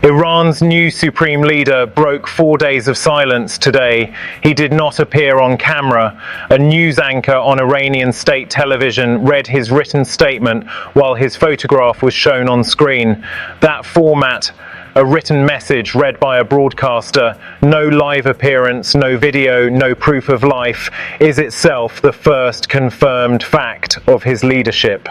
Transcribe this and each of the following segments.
Iran's new supreme leader broke 4 days of silence today. He did not appear on camera. A news anchor on Iranian state television read his written statement while his photograph was shown on screen. That format, a written message read by a broadcaster, no live appearance, no video, no proof of life, is itself the first confirmed fact of his leadership.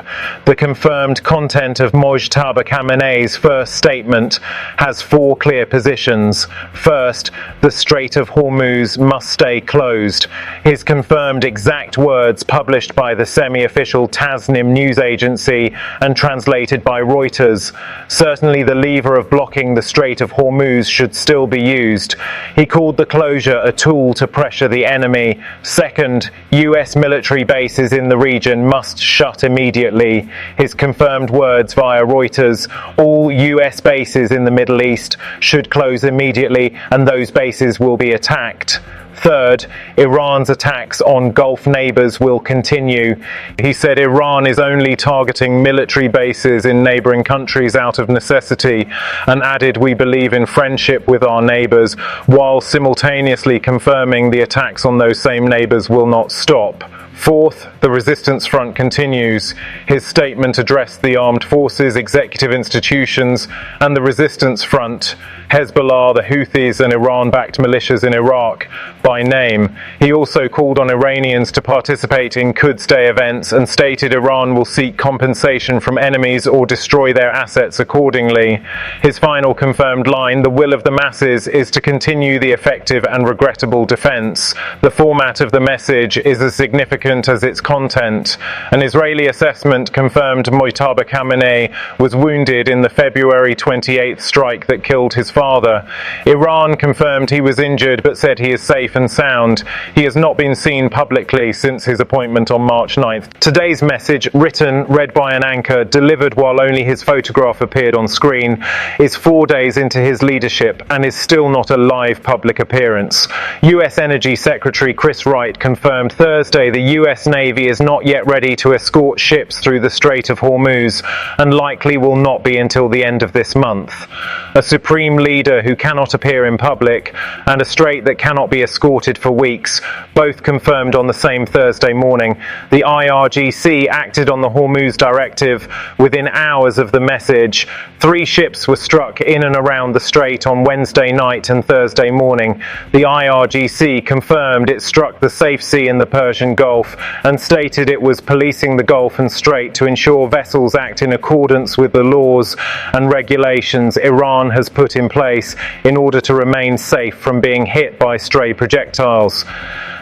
The confirmed content of Mojtaba Khamenei's first statement has 4 clear positions. First, the Strait of Hormuz must stay closed. His confirmed exact words, published by the semi-official Tasnim news agency and translated by Reuters. Certainly the lever of blocking the Strait of Hormuz should still be used. He called the closure a tool to pressure the enemy. Second, US military bases in the region must shut immediately. His confirmed words via Reuters: all US bases in the Middle East should close immediately and those bases will be attacked. Third, Iran's attacks on Gulf neighbors will continue. He said Iran is only targeting military bases in neighboring countries out of necessity, and added, we believe in friendship with our neighbors, while simultaneously confirming the attacks on those same neighbors will not stop. Fourth, the resistance front continues. His statement addressed the armed forces, executive institutions, and the resistance front, Hezbollah, the Houthis, and Iran-backed militias in Iraq, by name. He also called on Iranians to participate in Quds Day events and stated Iran will seek compensation from enemies or destroy their assets accordingly. His final confirmed line, the will of the masses, is to continue the effective and regrettable defense. The format of the message is as significant as its content. An Israeli assessment confirmed Mojtaba Khamenei was wounded in the February 28th strike that killed his father. Iran confirmed he was injured but said he is safe and sound. He has not been seen publicly since his appointment on March 9th. Today's message, written, read by an anchor, delivered while only his photograph appeared on screen, is 4 days into his leadership and is still not a live public appearance. US Energy Secretary Chris Wright confirmed Thursday the US Navy is not yet ready to escort ships through the Strait of Hormuz and likely will not be until the end of this month. A supreme leader who cannot appear in public and a strait that cannot be escorted for weeks, both confirmed on the same Thursday morning. The IRGC acted on the Hormuz directive within hours of the message. 3 ships were struck in and around the strait on Wednesday night and Thursday morning. The IRGC confirmed it struck the safe sea in the Persian Gulf and stated it was policing the Gulf and Strait to ensure vessels act in accordance with the laws and regulations Iran has put in place in order to remain safe from being hit by stray projectiles.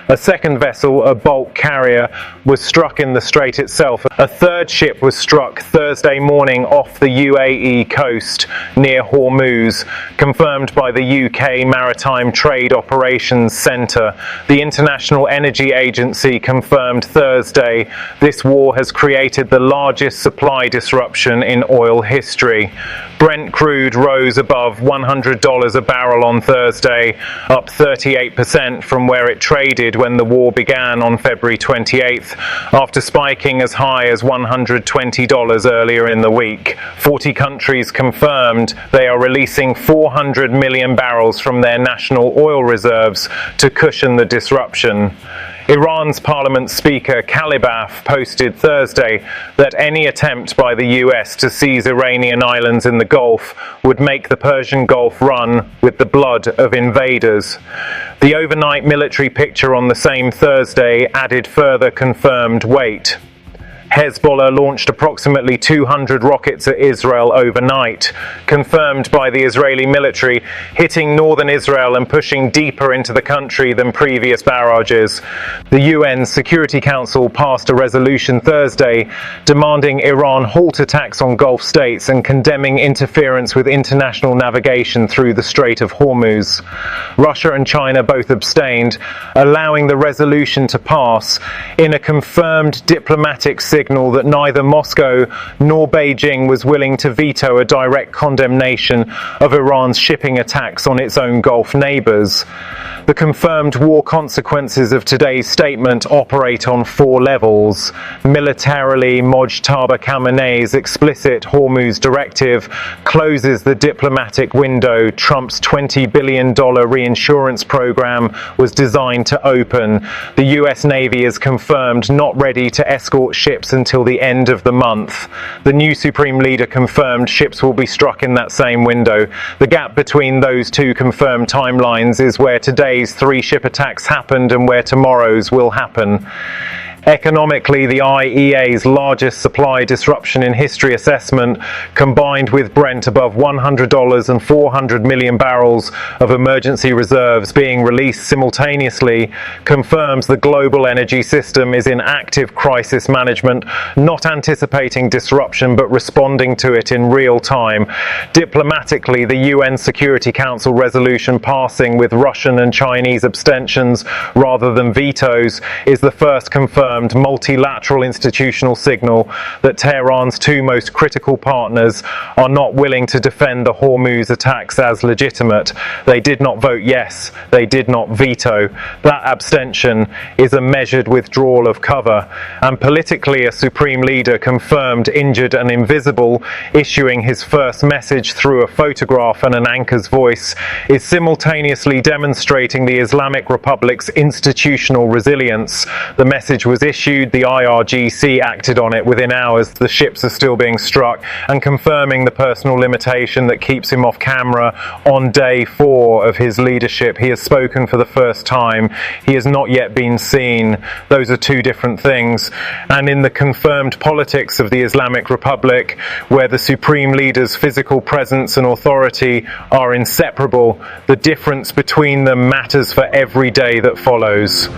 A second vessel, a bulk carrier, was struck in the strait itself. A third ship was struck Thursday morning off the UAE coast near Hormuz, confirmed by the UK Maritime Trade Operations Centre. The International Energy Agency confirmed Thursday this war has created the largest supply disruption in oil history. Brent crude rose above $100 a barrel on Thursday, up 38% from where it traded when the war began on February 28th, after spiking as high as $120 earlier in the week. 40 countries confirmed they are releasing 400 million barrels from their national oil reserves to cushion the disruption. Iran's Parliament Speaker Kalibaf posted Thursday that any attempt by the US to seize Iranian islands in the Gulf would make the Persian Gulf run with the blood of invaders. The overnight military picture on the same Thursday added further confirmed weight. Hezbollah launched approximately 200 rockets at Israel overnight, confirmed by the Israeli military, hitting northern Israel and pushing deeper into the country than previous barrages. The UN Security Council passed a resolution Thursday demanding Iran halt attacks on Gulf states and condemning interference with international navigation through the Strait of Hormuz. Russia and China both abstained, allowing the resolution to pass in a confirmed diplomatic signal signal that neither Moscow nor Beijing was willing to veto a direct condemnation of Iran's shipping attacks on its own Gulf neighbours. The confirmed war consequences of today's statement operate on 4 levels. Militarily, Mojtaba Khamenei's explicit Hormuz directive closes the diplomatic window Trump's $20 billion reinsurance program was designed to open. The US Navy is confirmed not ready to escort ships until the end of the month. The new Supreme Leader confirmed ships will be struck in that same window. The gap between those two confirmed timelines is where today's 3 ship attacks happened and where tomorrow's will happen. Economically, the IEA's largest supply disruption in history assessment, combined with Brent above $100 and 400 million barrels of emergency reserves being released simultaneously, confirms the global energy system is in active crisis management, not anticipating disruption but responding to it in real time. Diplomatically, the UN Security Council resolution passing with Russian and Chinese abstentions rather than vetoes is the first confirmed multilateral institutional signal that Tehran's 2 most critical partners are not willing to defend the Hormuz attacks as legitimate. They did not vote yes, they did not veto. That abstention is a measured withdrawal of cover. And politically, a supreme leader confirmed injured and invisible, issuing his first message through a photograph and an anchor's voice, is simultaneously demonstrating the Islamic Republic's institutional resilience. The message was issued, the IRGC acted on it within hours, the ships are still being struck, and confirming the personal limitation that keeps him off camera on day 4 of his leadership. He has spoken for the first time. He has not yet been seen. Those are 2 different things. And in the confirmed politics of the Islamic Republic, where the supreme leader's physical presence and authority are inseparable, the difference between them matters for every day that follows.